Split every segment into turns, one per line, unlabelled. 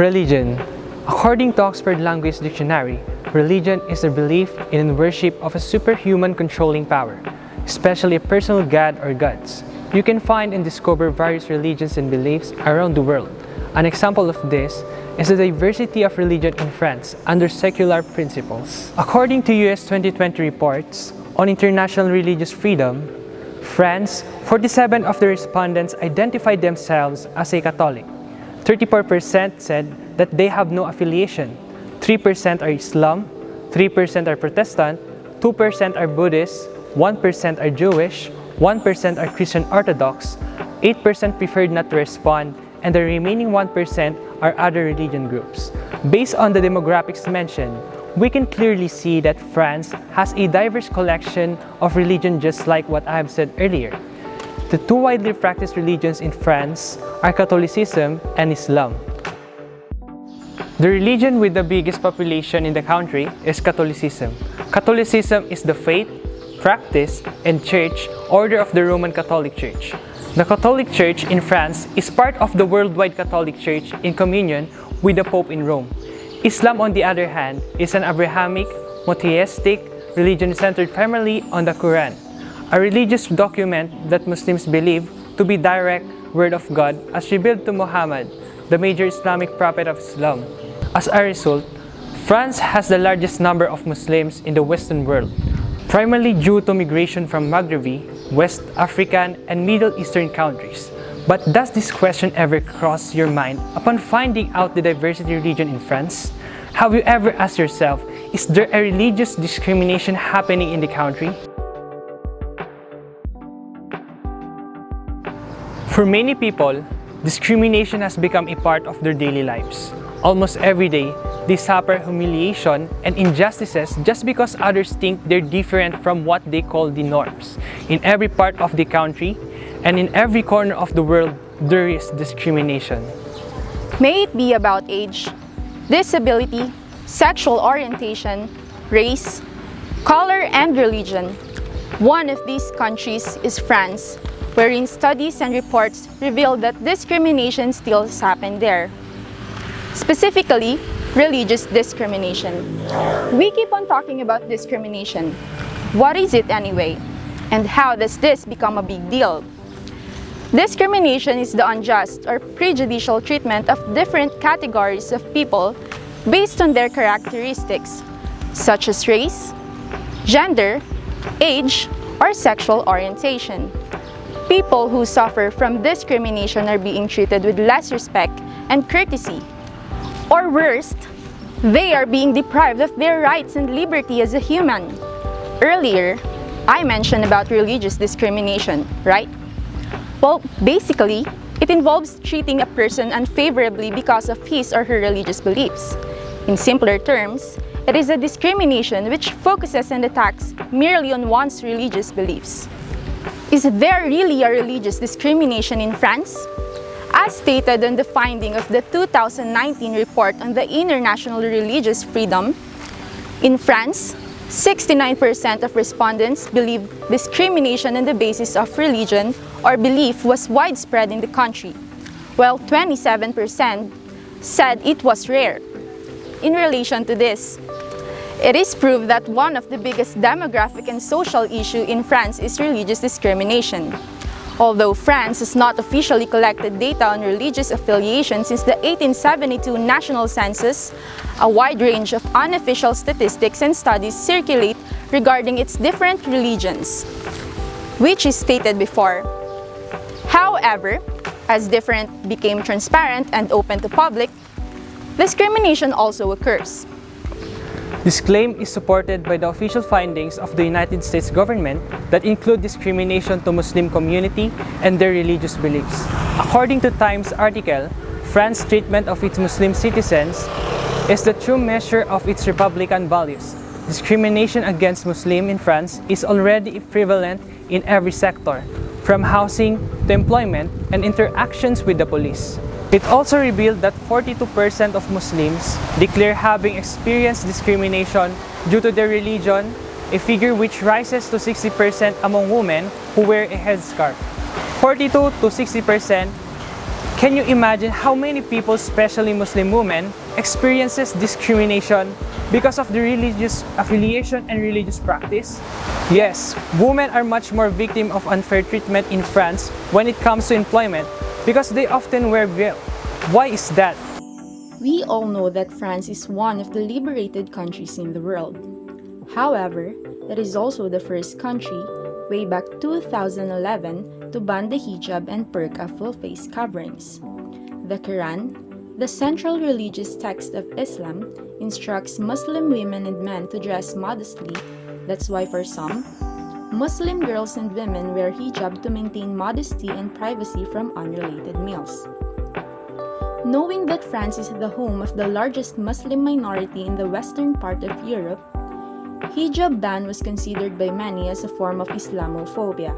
Religion. According to Oxford Language Dictionary, religion is the belief in and worship of a superhuman controlling power, especially a personal god or gods. You can find and discover various religions and beliefs around the world. An example of this is the diversity of religion in France under secular principles. According to US 2020 reports on international religious freedom, France, 47% of the respondents identified themselves as a Catholic. 34% said that they have no affiliation. 3% are Islam, 3% are Protestant, 2% are Buddhist, 1% are Jewish, 1% are Christian Orthodox, 8% preferred not to respond, and the remaining 1% are other religion groups. Based on the demographics mentioned, we can clearly see that France has a diverse collection of religion, just like what I have said earlier. The two widely practiced religions in France are Catholicism and Islam. The religion with the biggest population in the country is Catholicism. Catholicism is the faith, practice, and church order of the Roman Catholic Church. The Catholic Church in France is part of the worldwide Catholic Church in communion with the Pope in Rome. Islam, on the other hand, is an Abrahamic, monotheistic religion centered primarily on the Quran, a religious document that Muslims believe to be direct word of God as revealed to Muhammad, the major Islamic prophet of Islam. As a result, France has the largest number of Muslims in the Western world, primarily due to migration from Maghrebi, West African, and Middle Eastern countries. But does this question ever cross your mind upon finding out the diversity of religion in France? Have you ever asked yourself, is there a religious discrimination happening in the country? For many people, discrimination has become a part of their daily lives. Almost every day, they suffer humiliation and injustices just because others think they're different from what they call the norms. In every part of the country and in every corner of the world, there is discrimination.
May it be about age, disability, sexual orientation, race, color, and religion. One of these countries is France, wherein studies and reports reveal that discrimination still happens there. Specifically, religious discrimination. We keep on talking about discrimination. What is it anyway? And how does this become a big deal? Discrimination is the unjust or prejudicial treatment of different categories of people based on their characteristics, such as race, gender, age, or sexual orientation. People who suffer from discrimination are being treated with less respect and courtesy. Or worst, they are being deprived of their rights and liberty as a human. Earlier, I mentioned about religious discrimination, right? Well, basically, it involves treating a person unfavorably because of his or her religious beliefs. In simpler terms, it is a discrimination which focuses and attacks merely on one's religious beliefs. Is there really a religious discrimination in France? As stated in the finding of the 2019 report on the international religious freedom, in France, 69% of respondents believed discrimination on the basis of religion or belief was widespread in the country, while 27% said it was rare. In relation to this, it is proved that one of the biggest demographic and social issues in France is religious discrimination. Although France has not officially collected data on religious affiliation since the 1872 national census, a wide range of unofficial statistics and studies circulate regarding its different religions, which is stated before. However, as different became transparent and open to public, discrimination also occurs.
This claim is supported by the official findings of the United States government that include discrimination to Muslim community and their religious beliefs. According to Times article, France's treatment of its Muslim citizens is the true measure of its republican values. Discrimination against Muslims in France is already prevalent in every sector, from housing to employment and interactions with the police. It also revealed that 42% of Muslims declare having experienced discrimination due to their religion, a figure which rises to 60% among women who wear a headscarf. 42 to 60% Can you imagine how many people, especially Muslim women, experiences discrimination because of the religious affiliation and religious practice? Yes, women are much more victim of unfair treatment in France when it comes to employment because they often wear veil. Why is that?
We all know that France is one of the liberated countries in the world. However, it is also the first country, way back 2011, to ban the hijab and burqa full-face coverings. The Quran, the central religious text of Islam, instructs Muslim women and men to dress modestly. That's why for some, Muslim girls and women wear hijab to maintain modesty and privacy from unrelated males. Knowing that France is the home of the largest Muslim minority in the western part of Europe, hijab ban was considered by many as a form of Islamophobia,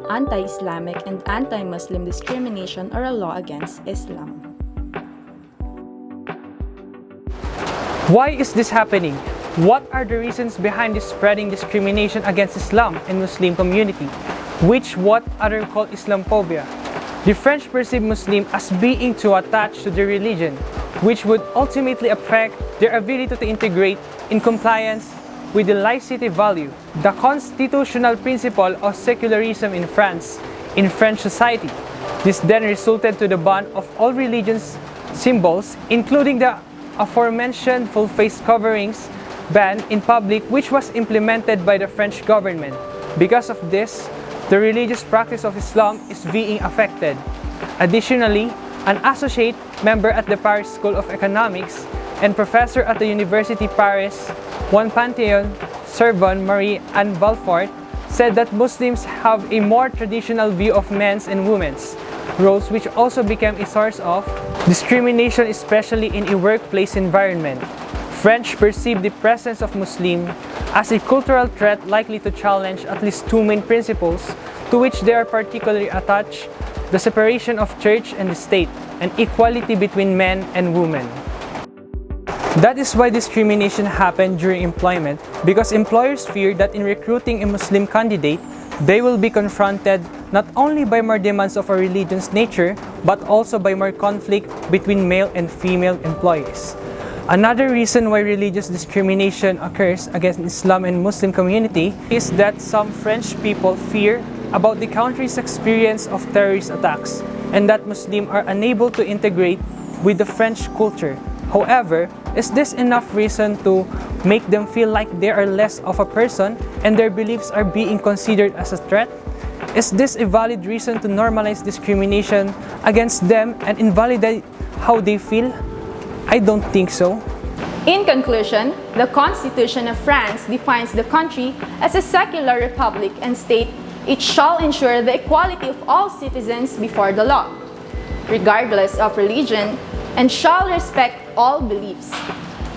anti-Islamic and anti-Muslim discrimination or a law against Islam.
Why is this happening? What are the reasons behind this spreading discrimination against Islam and Muslim community, which what others call Islamophobia? The French perceive Muslim as being too attached to their religion, which would ultimately affect their ability to integrate in compliance with the laicity value, the constitutional principle of secularism in France, in French society. This then resulted to the ban of all religious symbols, including the aforementioned full-face coverings ban in public, which was implemented by the French government. Because of this, the religious practice of Islam is being affected. Additionally, an associate member at the Paris School of Economics and professor at the University Paris, One Panthéon, Sorbonne, Marie-Anne Valfort, said that Muslims have a more traditional view of men's and women's roles, which also became a source of discrimination, especially in a workplace environment. French perceive the presence of Muslim as a cultural threat likely to challenge at least two main principles to which they are particularly attached: the separation of church and the state, and equality between men and women. That is why discrimination happened during employment, because employers fear that in recruiting a Muslim candidate, they will be confronted not only by more demands of a religion's nature, but also by more conflict between male and female employees. Another reason why religious discrimination occurs against Islam and Muslim community is that some French people fear about the country's experience of terrorist attacks and that Muslims are unable to integrate with the French culture. However, is this enough reason to make them feel like they are less of a person and their beliefs are being considered as a threat? Is this a valid reason to normalize discrimination against them and invalidate how they feel? I don't think so.
In conclusion, the Constitution of France defines the country as a secular republic and state it shall ensure the equality of all citizens before the law, regardless of religion, and shall respect all beliefs.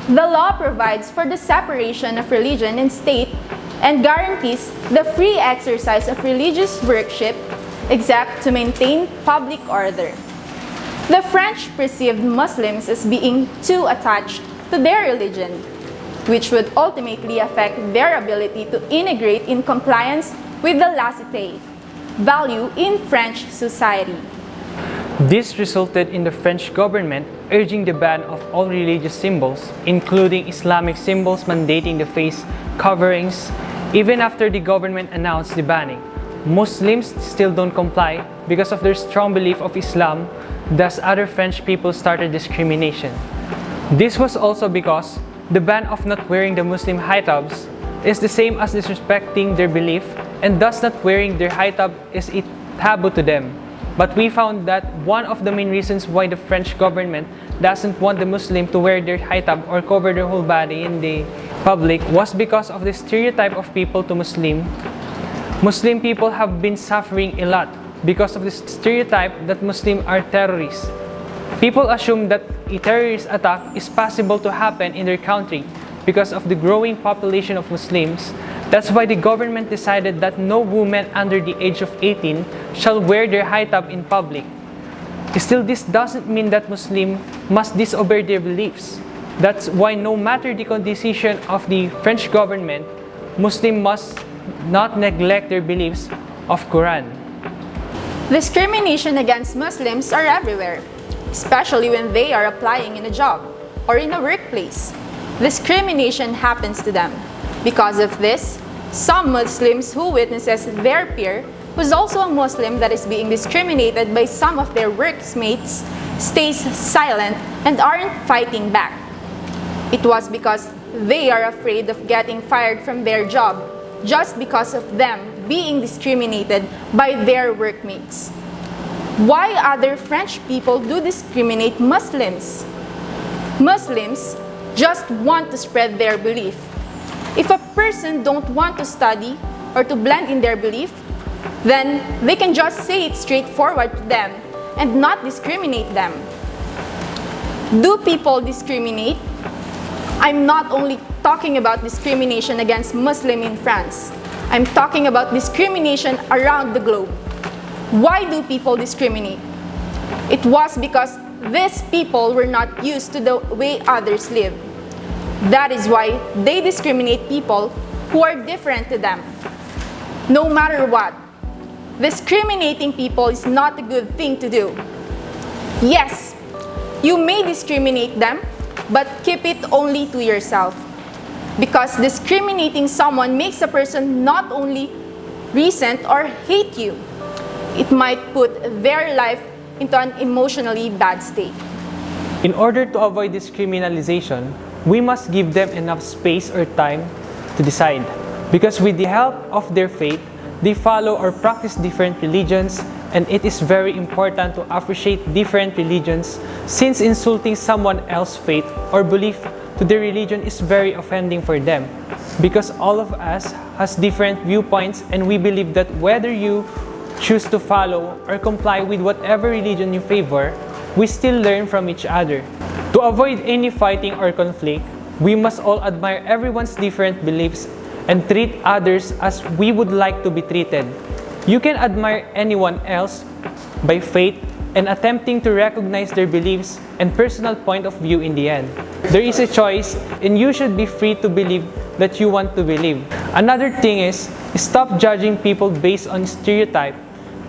The law provides for the separation of religion and state and guarantees the free exercise of religious worship except to maintain public order. The French perceived Muslims as being too attached to their religion, which would ultimately affect their ability to integrate in compliance with the laicite value in French society.
This resulted in the French government urging the ban of all religious symbols, including Islamic symbols mandating the face coverings. Even after the government announced the banning, Muslims still don't comply because of their strong belief of Islam. Thus, other French people started discrimination. This was also because the ban of not wearing the Muslim hijabs is the same as disrespecting their belief, and thus not wearing their hijab is a taboo to them. But we found that one of the main reasons why the French government doesn't want the Muslim to wear their hijab or cover their whole body in the public was because of the stereotype of people to Muslim. Muslim people have been suffering a lot because of the stereotype that Muslims are terrorists. People assume that a terrorist attack is possible to happen in their country because of the growing population of Muslims. That's why the government decided that no woman under the age of 18 shall wear their hijab in public. Still, this doesn't mean that Muslims must disobey their beliefs. That's why no matter the decision of the French government, Muslims must not neglect their beliefs of Quran.
Discrimination against Muslims are everywhere, especially when they are applying in a job or in a workplace. Discrimination happens to them. Because of this, some Muslims who witnesses their peer, who's also a Muslim that is being discriminated by some of their workmates, stays silent and aren't fighting back. It was because they are afraid of getting fired from their job just because of them being discriminated by their workmates. Why other French people do discriminate Muslims? Muslims just want to spread their belief. If a person don't want to study or to blend in their belief, then they can just say it straightforward to them and not discriminate them. Do people discriminate? I'm not only talking about discrimination against Muslims in France. I'm talking about discrimination around the globe. Why do people discriminate? It was because these people were not used to the way others live. That is why they discriminate people who are different to them. No matter what, discriminating people is not a good thing to do. Yes, you may discriminate them, but keep it only to yourself. Because discriminating someone makes a person not only resent or hate you, it might put their life into an emotionally bad state.
In order to avoid discriminalization, we must give them enough space or time to decide. Because with the help of their faith, they follow or practice different religions, and it is very important to appreciate different religions since insulting someone else's faith or belief to their religion is very offending for them. Because all of us has different viewpoints, and we believe that whether you choose to follow or comply with whatever religion you favor, we still learn from each other. To avoid any fighting or conflict, we must all admire everyone's different beliefs and treat others as we would like to be treated. You can admire anyone else by faith and attempting to recognize their beliefs and personal point of view in the end. There is a choice, and you should be free to believe that you want to believe. Another thing is, stop judging people based on stereotype.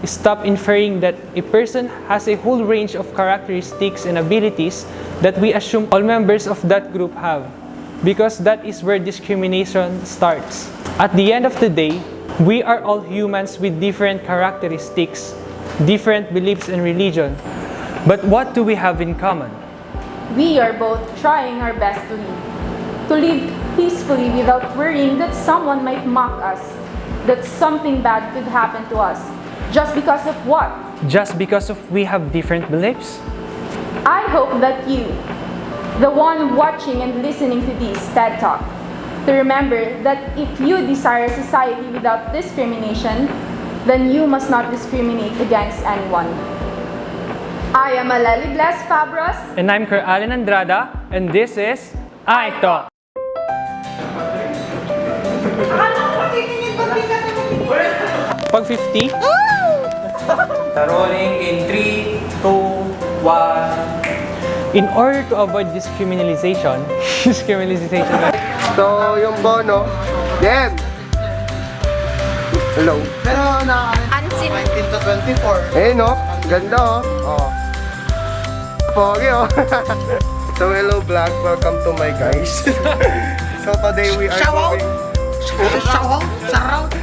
Stop inferring that a person has a whole range of characteristics and abilities that we assume all members of that group have, because that is where discrimination starts. At the end of the day, we are all humans with different characteristics, different beliefs and religion. But what do we have in common?
We are both trying our best to live peacefully without worrying that someone might mock us, that something bad could happen to us. Just because of what?
Just because of we have different beliefs?
I hope that you, the one watching and listening to this TED Talk, to remember that if you desire a society without discrimination, then you must not discriminate against anyone. I am Aleli Blas Fabros.
And I'm Ker Allen Andrada, and this is iTalk. Pag 50?
Rolling in 3, 2, 1.
In order to avoid discriminalization,
So, yung bono, yan. Hello.
Pero na 19 to 24.
Eh, no? Ganda, oh. Oh. Pogi, oh. So, hello, vlog. Welcome to my guys. So, today we are going...
Shout out!